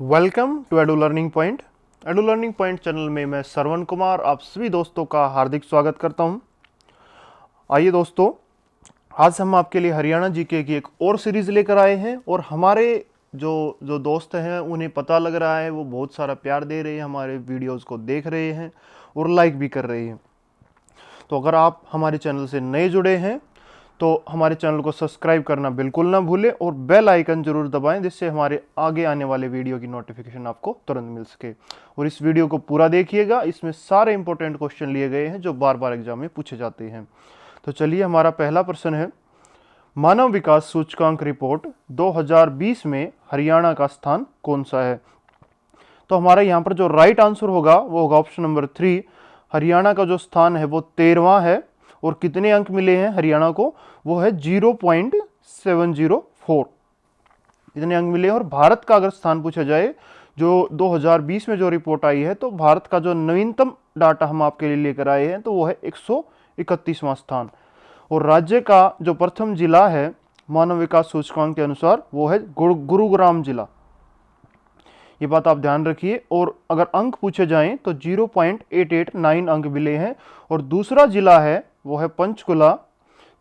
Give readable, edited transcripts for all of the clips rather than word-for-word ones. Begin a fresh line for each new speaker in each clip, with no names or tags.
Welcome to Edu Learning Point. Edu Learning Point channel में मैं श्रवण कुमार आप सभी दोस्तों का हार्दिक स्वागत करता हूं। आइए दोस्तों, आज हम आपके लिए हरियाणा जीके की एक और सीरीज लेकर आए हैं और हमारे जो जो दोस्त हैं उन्हें पता लग रहा है, वो बहुत सारा प्यार दे रहे हैं, हमारे वीडियोस को देख रहे हैं और लाइक भी कर रहे हैं। तो अगर आप हमारे चैनल से नए जुड़े हैं तो हमारे चैनल को सब्सक्राइब करना बिल्कुल ना भूलें और बेल आइकन जरूर दबाएं, जिससे हमारे आगे आने वाले वीडियो की नोटिफिकेशन आपको तुरंत मिल सके। और इस वीडियो को पूरा देखिएगा, इसमें सारे इंपॉर्टेंट क्वेश्चन लिए गए हैं जो बार बार एग्जाम में पूछे जाते हैं। तो चलिए, हमारा पहला प्रश्न है, मानव विकास सूचकांक रिपोर्ट 2020 में हरियाणा का स्थान कौन सा है? तो हमारा यहाँ पर जो राइट आंसर होगा वो होगा ऑप्शन नंबर 3। हरियाणा का जो स्थान है वो 13वां है और कितने अंक मिले हैं हरियाणा को? वो है 0.704 इतने अंक मिले हैं। और भारत का अगर स्थान पूछा जाए, जो 2020 में जो रिपोर्ट आई है, तो भारत का जो नवीनतम डाटा हम आपके लिए लेकर आए हैं तो वो है 131वां स्थान। और राज्य का जो प्रथम जिला है मानव विकास सूचकांक के अनुसार वो है गुरुग्राम जिला। ये बात आप ध्यान रखिए। और अगर अंक पूछे जाएं तो 0.889 अंक मिले हैं। और दूसरा जिला है वो है पंचकुला,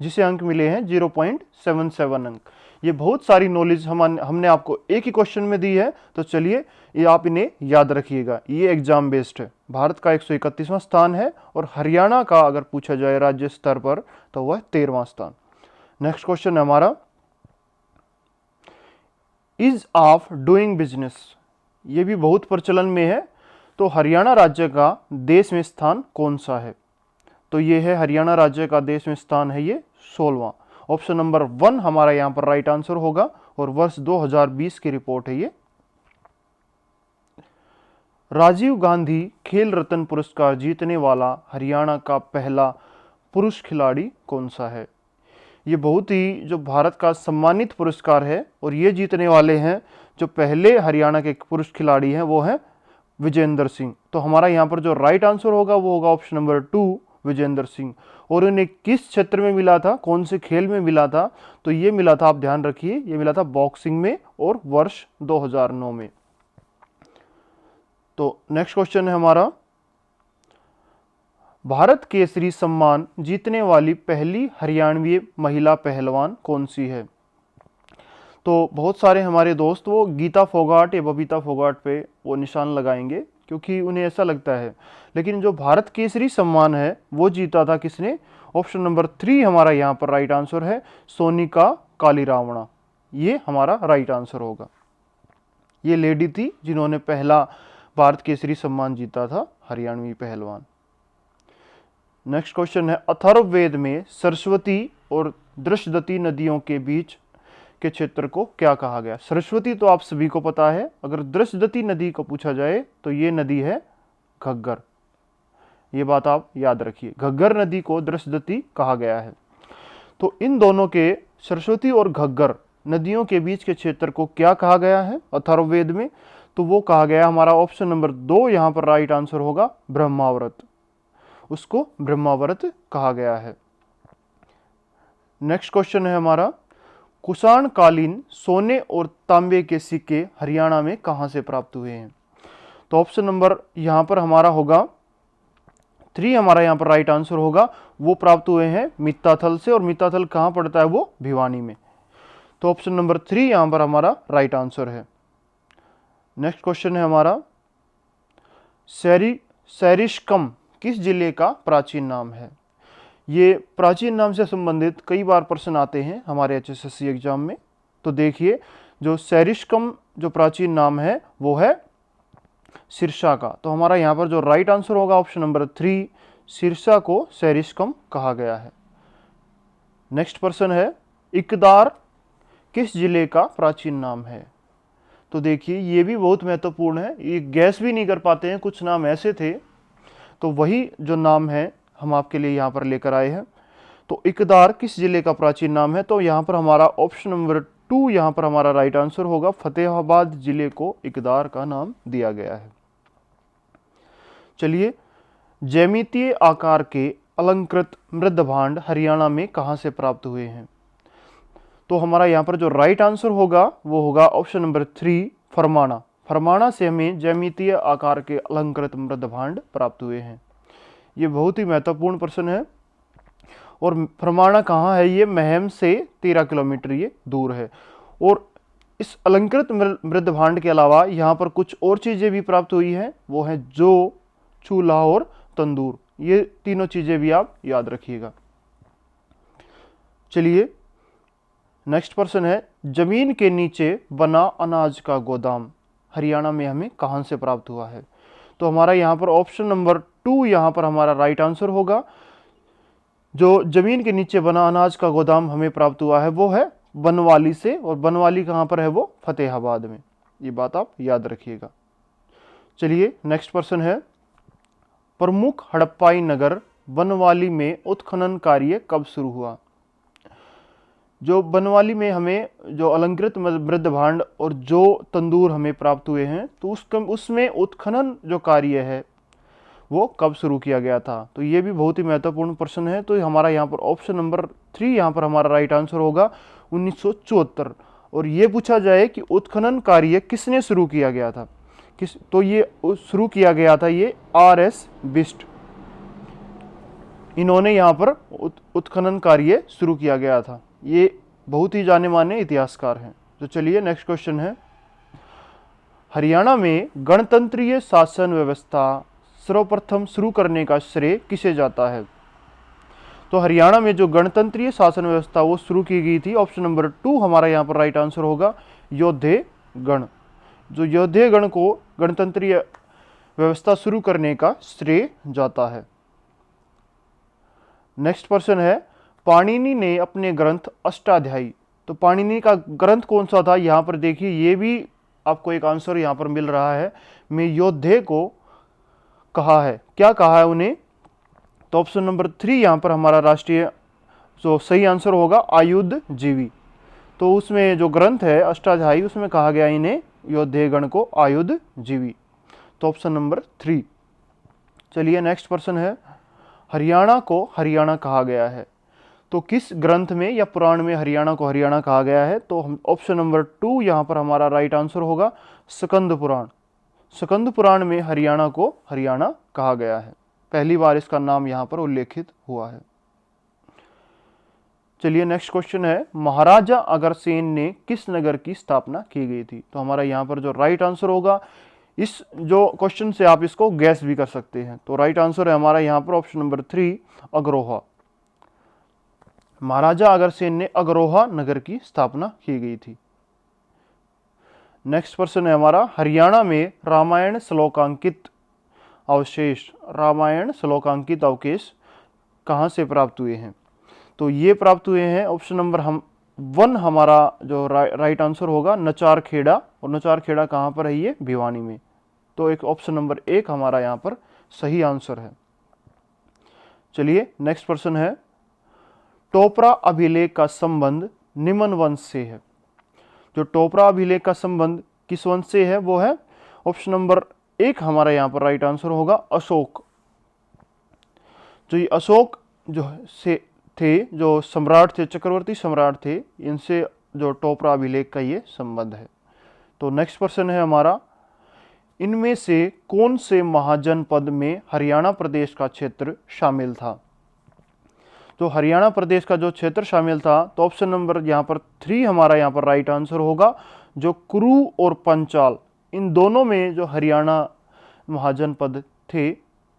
जिसे अंक मिले हैं 0.77 अंक। ये बहुत सारी नॉलेज हमने आपको एक ही क्वेश्चन में दी है, तो चलिए ये आप इन्हें याद रखिएगा। ये एग्जाम बेस्ड है। भारत का 131वां स्थान है और हरियाणा का अगर पूछा जाए राज्य स्तर पर तो वह 13वां स्थान। नेक्स्ट क्वेश्चन है हमारा, इज ऑफ डूइंग बिजनेस। ये भी बहुत प्रचलन में है। तो हरियाणा राज्य का देश में स्थान कौन सा है? तो ये है हरियाणा राज्य का देश में स्थान है ये 16वां। ऑप्शन नंबर 1 हमारा यहाँ पर राइट आंसर होगा और वर्ष 2020 की रिपोर्ट है ये। राजीव गांधी खेल रत्न पुरस्कार जीतने वाला हरियाणा का पहला पुरुष खिलाड़ी कौन सा है? ये बहुत ही जो भारत का सम्मानित पुरस्कार है और ये जीतने वाले हैं जो पहले हरियाणा के पुरुष खिलाड़ी हैं वो है विजेंद्र सिंह। तो हमारा यहाँ पर जो राइट आंसर होगा वो होगा ऑप्शन नंबर 2 विजेंद्र सिंह। और उन्हें किस क्षेत्र में मिला था, कौन से खेल में मिला था? तो ये मिला था, आप ध्यान रखिए, ये मिला था बॉक्सिंग में और वर्ष 2009 में। तो नेक्स्ट क्वेश्चन है हमारा, भारत केसरी सम्मान जीतने वाली पहली हरियाणवी महिला पहलवान कौन सी है? तो बहुत सारे हमारे दोस्त वो गीता फोगाट या बबीता फोगाट पे वो निशान लगाएंगे क्योंकि उन्हें ऐसा लगता है, लेकिन जो भारत केसरी सम्मान है वो जीता था किसने? ऑप्शन नंबर 3 हमारा यहाँ पर राइट आंसर है, सोनिका कालीरावणा। ये हमारा राइट आंसर होगा। ये लेडी थी जिन्होंने पहला भारत केसरी सम्मान जीता था, हरियाणवी पहलवान। नेक्स्ट क्वेश्चन है, अथर्ववेद में सरस्वती और दृशदती नदियों के बीच के क्षेत्र को क्या कहा गया? सरस्वती तो आप सभी को पता है। अगर दृशदती नदी को पूछा जाए तो ये नदी है घग्गर। ये बात आप याद रखिए, घग्गर नदी को दृशदती कहा गया है। तो इन दोनों के, सरस्वती और घग्गर नदियों के बीच के क्षेत्र को क्या कहा गया है अथर्ववेद में? तो वो कहा गया हमारा ऑप्शन नंबर 2 यहाँ पर राइट आंसर होगा, ब्रह्मावर्त। उसको ब्रह्मावर्त कहा गया है। नेक्स्ट क्वेश्चन है हमारा, कुषाण कालीन सोने और तांबे के सिक्के हरियाणा में कहां से प्राप्त हुए हैं? तो ऑप्शन नंबर यहां पर हमारा होगा 3 हमारा यहां पर राइट आंसर होगा। वो प्राप्त हुए हैं मित्ताथल से, और मित्ताथल कहां पड़ता है? वो भिवानी में। तो ऑप्शन नंबर 3 यहां पर हमारा राइट आंसर है। नेक्स्ट क्वेश्चन है हमारा, सैरिस्कम किस जिले का प्राचीन नाम है? ये प्राचीन नाम से संबंधित कई बार प्रश्न आते हैं हमारे HSSC एग्जाम में। तो देखिए, जो सैरिस्कम जो प्राचीन नाम है वो है सिरसा का। तो हमारा यहाँ पर जो राइट आंसर होगा ऑप्शन नंबर 3, सिरसा को सैरिस्कम कहा गया है। नेक्स्ट प्रश्न है, इकदार किस जिले का प्राचीन नाम है? तो देखिए, ये भी बहुत महत्वपूर्ण है, ये गैस भी नहीं कर पाते हैं, कुछ नाम ऐसे थे। तो वही जो नाम है हम आपके लिए यहाँ पर लेकर आए हैं। तो इकदार किस जिले का प्राचीन नाम है? तो यहाँ पर हमारा ऑप्शन नंबर 2 यहाँ पर हमारा राइट आंसर होगा, फतेहाबाद जिले को इकदार का नाम दिया गया है। चलिए, ज्यामितीय आकार के अलंकृत मृदभांड हरियाणा में कहां से प्राप्त हुए हैं? तो हमारा यहाँ पर जो राइट आंसर होगा वो होगा ऑप्शन नंबर 3, फरमाना। फरमाना से हमें ज्यामितीय आकार के अलंकृत मृद भांड प्राप्त हुए हैं। ये बहुत ही महत्वपूर्ण प्रश्न है। और फरमाना कहाँ है? ये महम से 13 किलोमीटर ये दूर है। और इस अलंकृत मृद भांड के अलावा यहाँ पर कुछ और चीज़ें भी प्राप्त हुई हैं, वो है जो, चूल्हा और तंदूर। ये तीनों चीज़ें भी आप याद रखिएगा। चलिए नेक्स्ट प्रश्न है, जमीन के नीचे बना अनाज का गोदाम हरियाणा में हमें कहाँ से प्राप्त हुआ है? तो हमारा यहाँ पर ऑप्शन नंबर 2 यहाँ पर हमारा राइट आंसर होगा। जो जमीन के नीचे बना अनाज का गोदाम हमें प्राप्त हुआ है वो है बनवाली से, और बनवाली कहाँ पर है? वो फतेहाबाद में। ये बात आप याद रखिएगा। चलिए नेक्स्ट प्रश्न है, प्रमुख हड़प्पाई नगर बनवाली में उत्खनन कार्य कब शुरू हुआ? जो बनवाली में हमें जो अलंकृत मृद भांड और जो तंदूर हमें प्राप्त हुए हैं, तो उसमें उत्खनन जो कार्य है वो कब शुरू किया गया था? तो ये भी बहुत ही महत्वपूर्ण प्रश्न है। तो हमारा यहाँ पर ऑप्शन नंबर 3 यहाँ पर हमारा राइट आंसर होगा 1974। और ये पूछा जाए कि उत्खनन कार्य किसने शुरू किया गया था, तो ये शुरू किया गया था ये RS बिस्ट, इन्होंने यहाँ पर उत्खनन कार्य शुरू किया गया था। ये बहुत ही जाने माने इतिहासकार हैं। तो चलिए नेक्स्ट क्वेश्चन है, हरियाणा में गणतंत्रीय शासन व्यवस्था सर्वप्रथम शुरू करने का श्रेय किसे जाता है? तो हरियाणा में जो गणतंत्रीय शासन व्यवस्था वो शुरू की गई थी, ऑप्शन नंबर 2 हमारा यहाँ पर राइट आंसर होगा योद्धे गण। जो योद्धे गण को गणतंत्रीय व्यवस्था शुरू करने का श्रेय जाता है। नेक्स्ट प्रश्न है, पाणिनि ने अपने ग्रंथ अष्टाध्यायी, तो पाणिनि का ग्रंथ कौन सा था? यहाँ पर देखिए, ये भी आपको एक आंसर यहाँ पर मिल रहा है। में योद्धे को कहा है, क्या कहा है उन्हें? तो ऑप्शन नंबर 3 यहाँ पर हमारा राष्ट्रीय जो सही आंसर होगा आयुध जीवी। तो उसमें जो ग्रंथ है अष्टाध्यायी, उसमें कहा गया इन्हें योद्धे गण को आयुध जीवी। तो ऑप्शन नंबर 3। चलिए नेक्स्ट प्रश्न है, हरियाणा को हरियाणा कहा गया है, तो किस ग्रंथ में या पुराण में हरियाणा को हरियाणा कहा गया है? तो हम ऑप्शन नंबर 2 यहाँ पर हमारा राइट आंसर होगा स्कंद पुराण। स्कंद पुराण में हरियाणा को हरियाणा कहा गया है, पहली बार इसका नाम यहाँ पर उल्लेखित हुआ है। चलिए नेक्स्ट क्वेश्चन है, महाराजा अग्रसेन ने किस नगर की स्थापना की गई थी? तो हमारा यहाँ पर जो राइट आंसर होगा, इस जो क्वेश्चन से आप इसको गैस भी कर सकते हैं। तो राइट आंसर है हमारा यहाँ पर ऑप्शन नंबर 3 अग्रोहा। महाराजा अग्रसेन ने अग्रोहा नगर की स्थापना की गई थी। नेक्स्ट प्रश्न है हमारा, हरियाणा में रामायण श्लोकांकित अवशेष कहाँ से प्राप्त हुए हैं? तो ये प्राप्त हुए हैं ऑप्शन नंबर 1 हमारा जो राइट आंसर होगा नचार खेड़ा, और नचार खेड़ा कहाँ पर है? ये भिवानी में। तो एक ऑप्शन नंबर 1 हमारा यहाँ पर सही आंसर है। चलिए नेक्स्ट प्रश्न है, टोपरा अभिलेख का संबंध निम्न वंश से है। जो टोपरा अभिलेख का संबंध किस वंश से है? वो है ऑप्शन नंबर 1 हमारा यहाँ पर राइट आंसर होगा अशोक। जो ये अशोक जो से थे, जो सम्राट थे, चक्रवर्ती सम्राट थे, इनसे जो टोपरा अभिलेख का ये संबंध है। तो नेक्स्ट प्रश्न है हमारा, इनमें से कौन से महाजनपद में हरियाणा प्रदेश का क्षेत्र शामिल था? तो हरियाणा प्रदेश का जो क्षेत्र शामिल था, तो ऑप्शन नंबर यहाँ पर 3 हमारा यहाँ पर राइट आंसर होगा जो कुरु और पंचाल, इन दोनों में जो हरियाणा महाजनपद थे,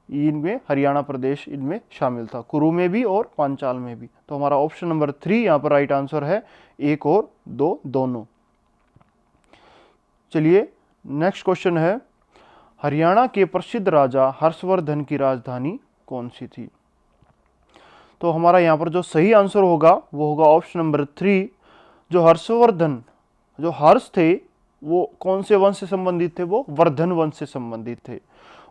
इनमें हरियाणा प्रदेश इनमें शामिल था, कुरु में भी और पांचाल में भी। तो हमारा ऑप्शन नंबर 3 यहाँ पर राइट आंसर है, 1 और 2 दोनों। चलिए नेक्स्ट क्वेश्चन है, हरियाणा के प्रसिद्ध राजा हर्षवर्धन की राजधानी कौन सी थी? तो हमारा यहाँ पर जो सही आंसर होगा वो होगा ऑप्शन नंबर 3। जो हर्षवर्धन, जो हर्ष थे, वो कौन से वंश से संबंधित थे? वो वर्धन वंश से संबंधित थे।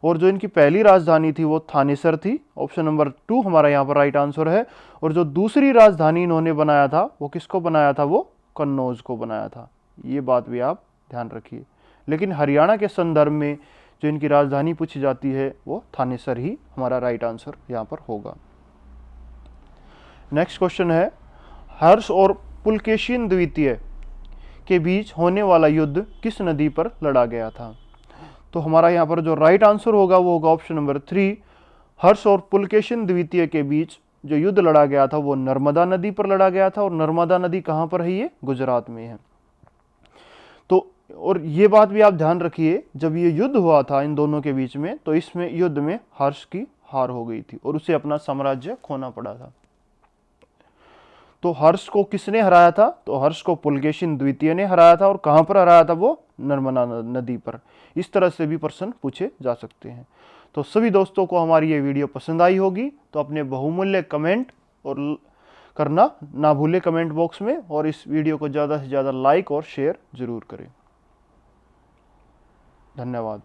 और जो इनकी पहली राजधानी थी वो थानेसर थी, ऑप्शन नंबर 2 हमारा यहाँ पर राइट आंसर है। और जो दूसरी राजधानी इन्होंने बनाया था वो किसको बनाया था? वो कन्नौज को बनाया था। ये बात भी आप ध्यान रखिए। लेकिन हरियाणा के संदर्भ में जो इनकी राजधानी पूछी जाती है वो थानेसर ही हमारा राइट आंसर यहाँ पर होगा। नेक्स्ट क्वेश्चन है, हर्ष और पुलकेशिन द्वितीय के बीच होने वाला युद्ध किस नदी पर लड़ा गया था? तो हमारा यहाँ पर जो राइट आंसर होगा वो होगा ऑप्शन नंबर 3, हर्ष और पुलकेशिन द्वितीय के बीच जो युद्ध लड़ा गया था वो नर्मदा नदी पर लड़ा गया था। और नर्मदा नदी कहाँ पर है? ये गुजरात में है। तो और ये बात भी आप ध्यान रखिए, जब ये युद्ध हुआ था इन दोनों के बीच में, तो इसमें युद्ध में हर्ष की हार हो गई थी और उसे अपना साम्राज्य खोना पड़ा था। तो हर्ष को किसने हराया था? तो हर्ष को पुलकेशिन द्वितीय ने हराया था। और कहां पर हराया था? वो नर्मदा नदी पर। इस तरह से भी प्रश्न पूछे जा सकते हैं। तो सभी दोस्तों को हमारी ये वीडियो पसंद आई होगी, तो अपने बहुमूल्य कमेंट और करना ना भूले कमेंट बॉक्स में, और इस वीडियो को ज़्यादा से ज़्यादा लाइक और शेयर जरूर करें। धन्यवाद।